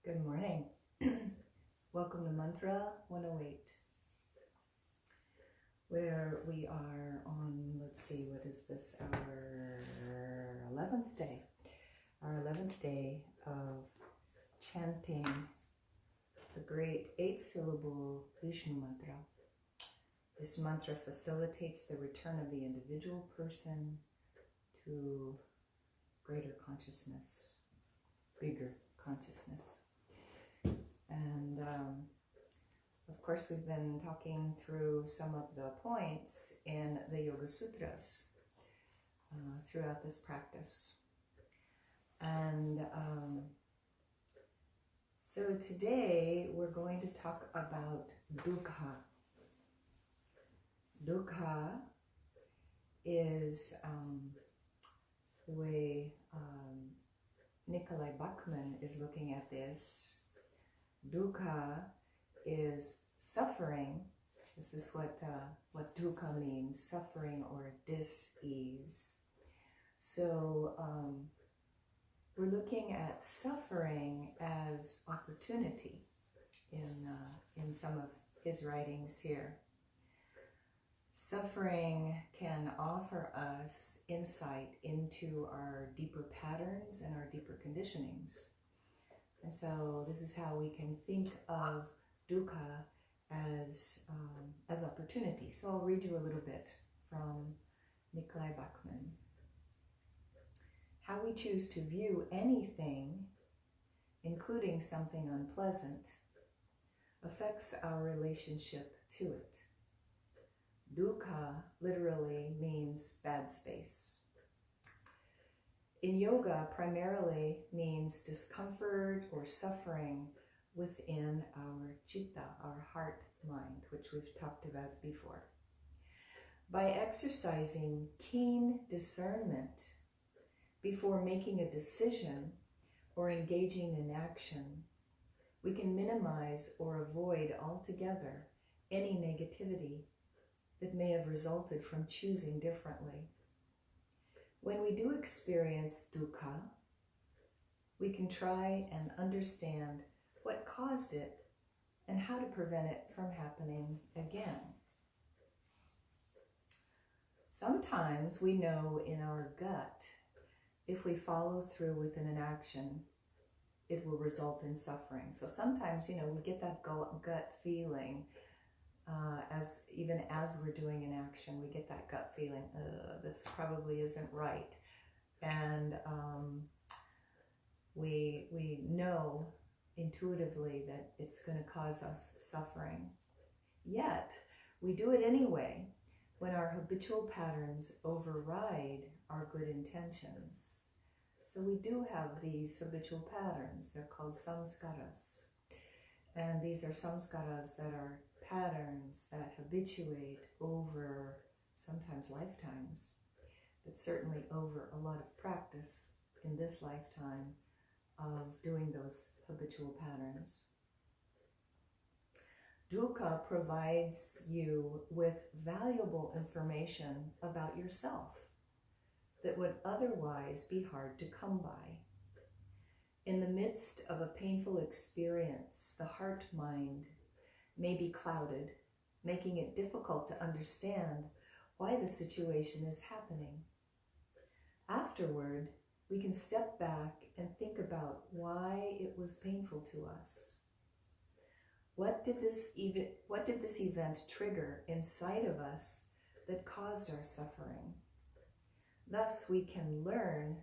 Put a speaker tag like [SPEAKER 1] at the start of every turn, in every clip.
[SPEAKER 1] Good morning. Welcome to Mantra 108, where we are on, let's see, what is this, our 11th day. Our 11th day of chanting the great 8-syllable Viṣṇu mantra. This mantra facilitates the return of the individual person to greater consciousness, bigger consciousness. And of course, we've been talking through some of the points in the Yoga Sutras throughout this practice. And so today we're going to talk about dukkha. Dukkha is the way Nikolai Bachman is looking at this. Dukkha is suffering. This is what dukkha means, suffering or dis-ease. So we're looking at suffering as opportunity in some of his writings here. Suffering can offer us insight into our deeper patterns and our deeper conditionings. And so this is how we can think of dukkha as opportunity. So I'll read you a little bit from Nikolai Bachman. How we choose to view anything, including something unpleasant, affects our relationship to it. Dukkha literally means bad space. In yoga, primarily means discomfort or suffering within our citta, our heart mind, which we've talked about before. By exercising keen discernment before making a decision or engaging in action, we can minimize or avoid altogether any negativity that may have resulted from choosing differently. When we do experience dukkha, we can try and understand what caused it and how to prevent it from happening again. Sometimes we know in our gut, if we follow through with an action, it will result in suffering. So sometimes, we get that gut feeling even as we're doing an action, we get that gut feeling, this probably isn't right. And we know intuitively that it's going to cause us suffering. Yet, we do it anyway when our habitual patterns override our good intentions. So we do have these habitual patterns. They're called samskaras. And these are samskaras that are patterns that habituate over sometimes lifetimes, but certainly over a lot of practice in this lifetime of doing those habitual patterns. Dukkha provides you with valuable information about yourself that would otherwise be hard to come by. In the midst of a painful experience, the heart mind may be clouded, making it difficult to understand why the situation is happening. Afterward, we can step back and think about why it was painful to us. What did this event trigger inside of us that caused our suffering? Thus, we can learn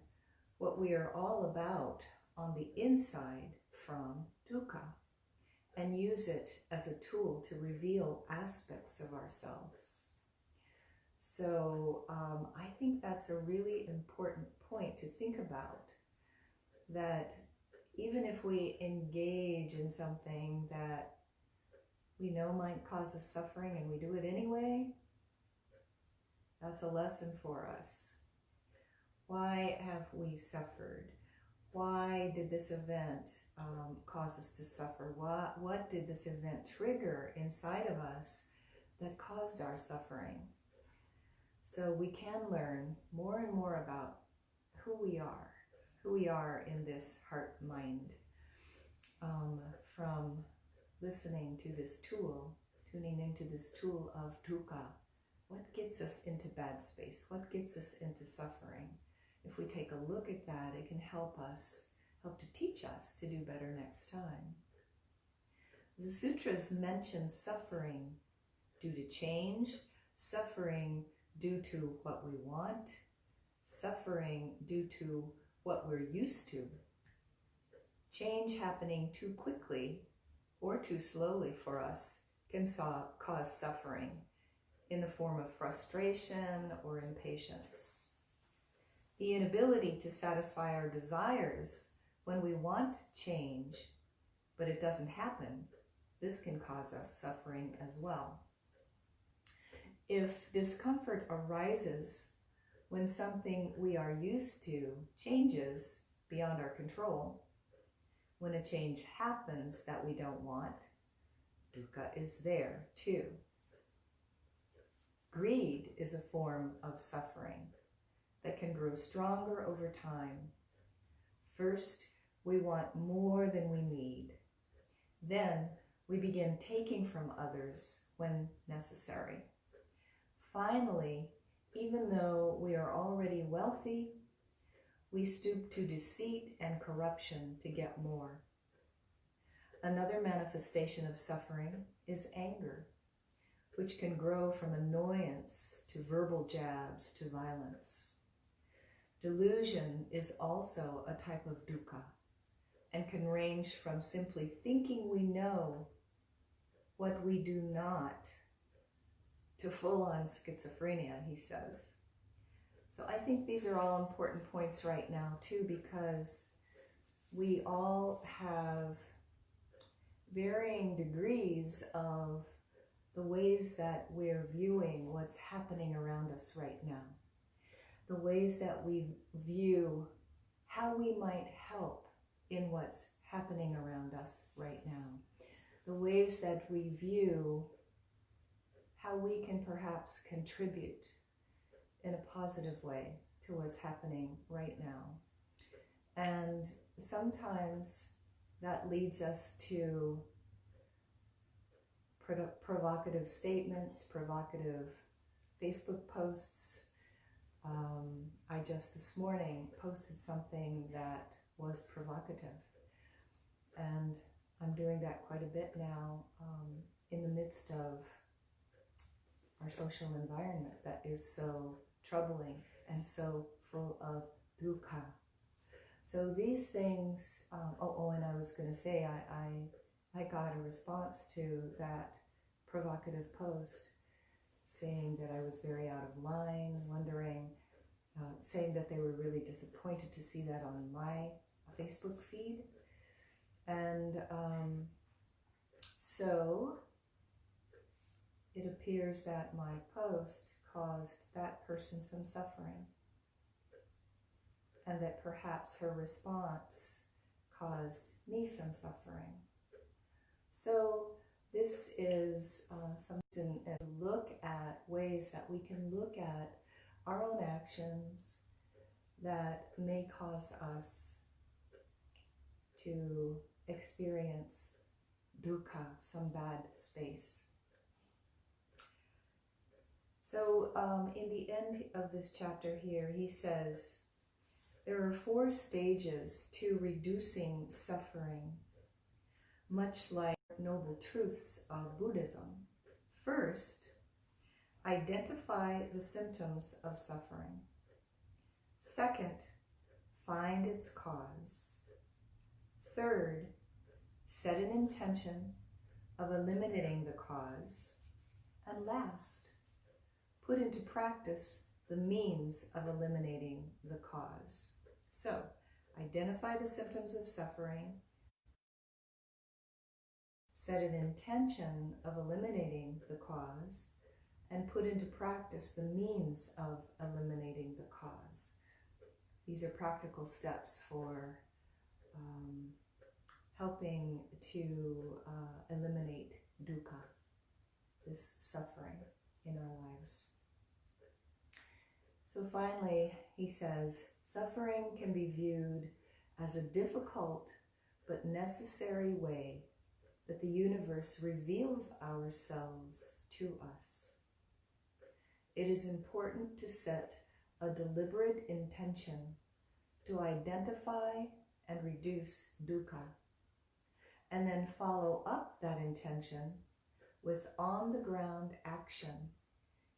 [SPEAKER 1] what we are all about on the inside from dukkha, and use it as a tool to reveal aspects of ourselves. So I think that's a really important point to think about, that even if we engage in something that we know might cause us suffering and we do it anyway, that's a lesson for us. Why have we suffered? Why did this event cause us to suffer? What did this event trigger inside of us that caused our suffering? So we can learn more and more about who we are in this heart mind. from listening to this tool, tuning into this tool of dukkha. What gets us into bad space? What gets us into suffering? If we take a look at that, it can help to teach us to do better next time. The sutras mention suffering due to change, suffering due to what we want, suffering due to what we're used to. Change happening too quickly or too slowly for us can cause suffering in the form of frustration or impatience. The inability to satisfy our desires when we want change, but it doesn't happen, this can cause us suffering as well. If discomfort arises when something we are used to changes beyond our control, when a change happens that we don't want, dukkha is there too. Greed is a form of suffering that can grow stronger over time. First, we want more than we need. Then, we begin taking from others when necessary. Finally, even though we are already wealthy, we stoop to deceit and corruption to get more. Another manifestation of suffering is anger, which can grow from annoyance to verbal jabs to violence. Delusion is also a type of dukkha and can range from simply thinking we know what we do not to full-on schizophrenia, he says. So I think these are all important points right now too, because we all have varying degrees of the ways that we're viewing what's happening around us right now. The ways that we view how we might help in what's happening around us right now. The ways that we view how we can perhaps contribute in a positive way to what's happening right now. And sometimes that leads us to provocative statements, provocative Facebook posts. I just this morning posted something that was provocative, and I'm doing that quite a bit now in the midst of our social environment that is so troubling and so full of dukkha. So these things, and I was going to say, I got a response to that provocative post saying that I was very out of line, wondering, saying that they were really disappointed to see that on my Facebook feed. And so it appears that my post caused that person some suffering, and that perhaps her response caused me some suffering. So this is something to look at, ways that we can look at our own actions that may cause us to experience dukkha, some bad space. So in the end of this chapter here, he says, there are 4 stages to reducing suffering, much like noble truths of Buddhism. First, identify the symptoms of suffering. Second, find its cause. Third, set an intention of eliminating the cause. And last, put into practice the means of eliminating the cause. So, identify the symptoms of suffering, set an intention of eliminating the cause, and put into practice the means of eliminating the cause. These are practical steps for helping to eliminate dukkha, this suffering in our lives. So finally, he says, suffering can be viewed as a difficult but necessary way that the universe reveals ourselves to us. It is important to set a deliberate intention to identify and reduce dukkha, and then follow up that intention with on-the-ground action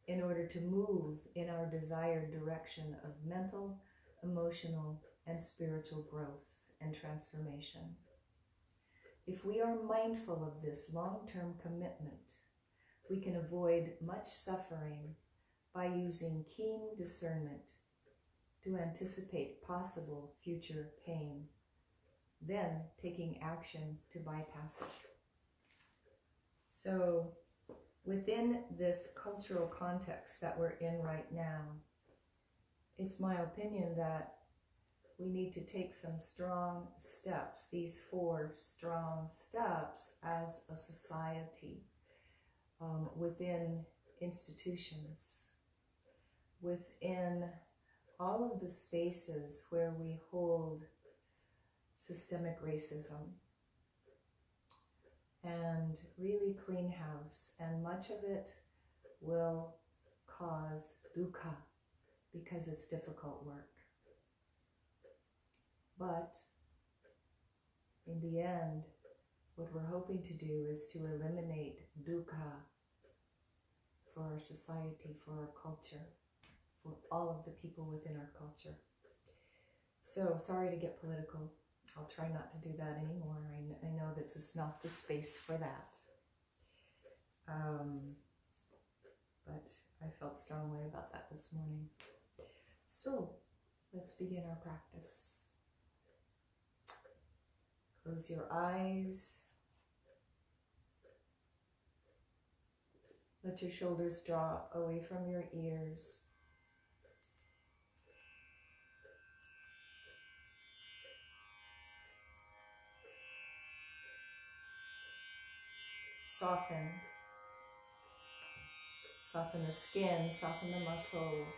[SPEAKER 1] in order to move in our desired direction of mental, emotional, and spiritual growth and transformation. If we are mindful of this long-term commitment, we can avoid much suffering by using keen discernment to anticipate possible future pain, then taking action to bypass it. So, within this cultural context that we're in right now, it's my opinion that we need to take some strong steps, these 4 strong steps as a society, within institutions, within all of the spaces where we hold systemic racism, and really clean house. And much of it will cause dukkha because it's difficult work. But in the end, what we're hoping to do is to eliminate dukkha for our society, for our culture, for all of the people within our culture. So, sorry to get political. I'll try not to do that anymore. I know this is not the space for that. But I felt strongly about that this morning. So, let's begin our practice. Close your eyes. Let your shoulders drop away from your ears. Soften. Soften the skin, soften the muscles.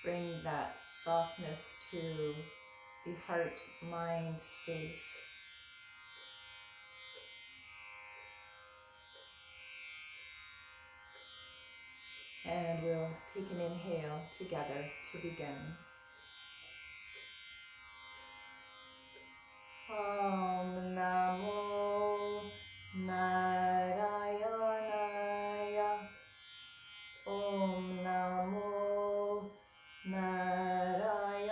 [SPEAKER 1] Bring that softness to the heart-mind space. And we'll take an inhale together to begin. Auṁ Namo Nārāyaṇāya. Auṁ Namo Nārāyaṇāya.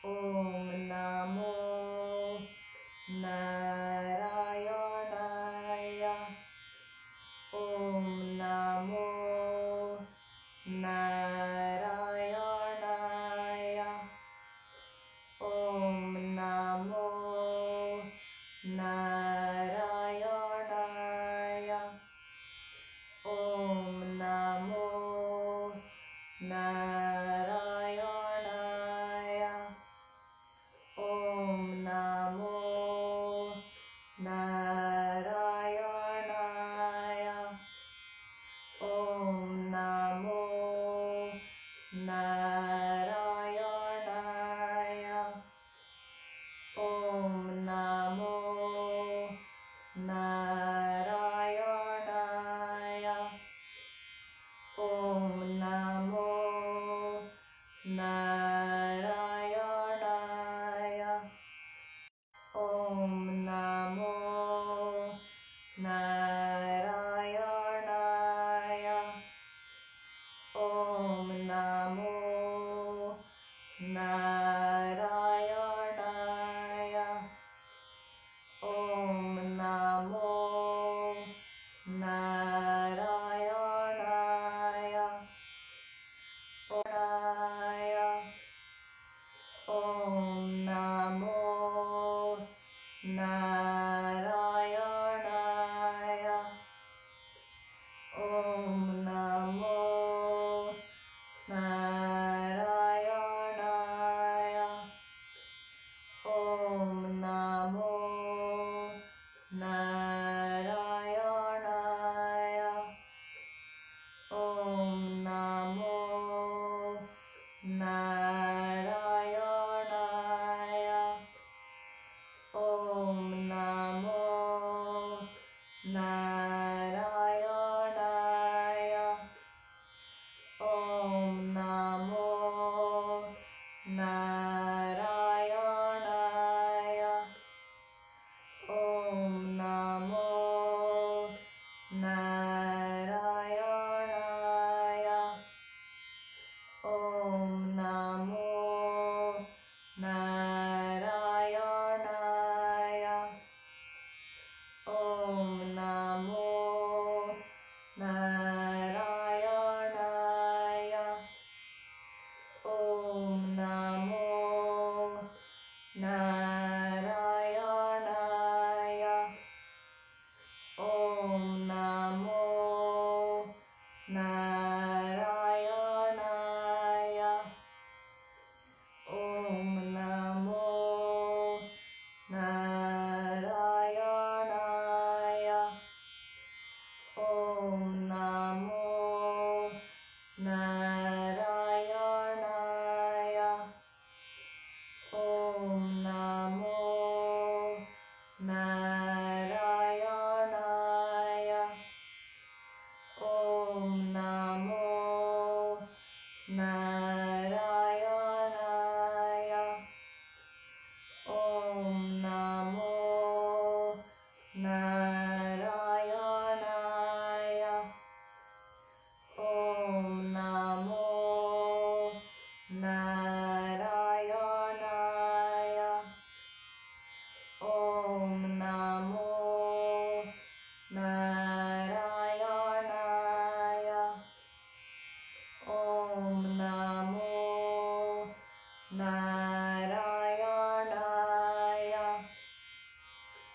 [SPEAKER 1] Auṁ Namo Nārāyaṇāya. Auṁ Namo Nārāyaṇāya. Auṁ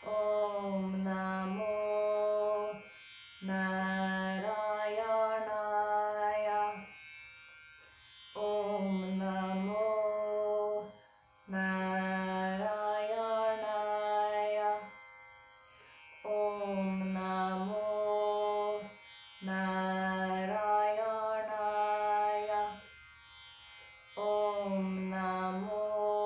[SPEAKER 1] Auṁ Namo Nārāyaṇāya. Auṁ Namo Nārāyaṇāya. Auṁ Namo Nārāyaṇāya. Auṁ Namo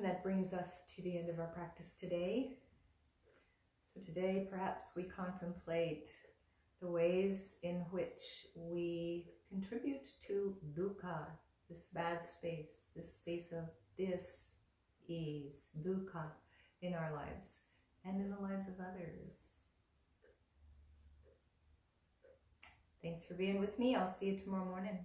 [SPEAKER 1] And that brings us to the end of our practice today. So today, perhaps we contemplate the ways in which we contribute to dukkha, this bad space, this space of dis-ease, dukkha in our lives and in the lives of others. Thanks for being with me. I'll see you tomorrow morning.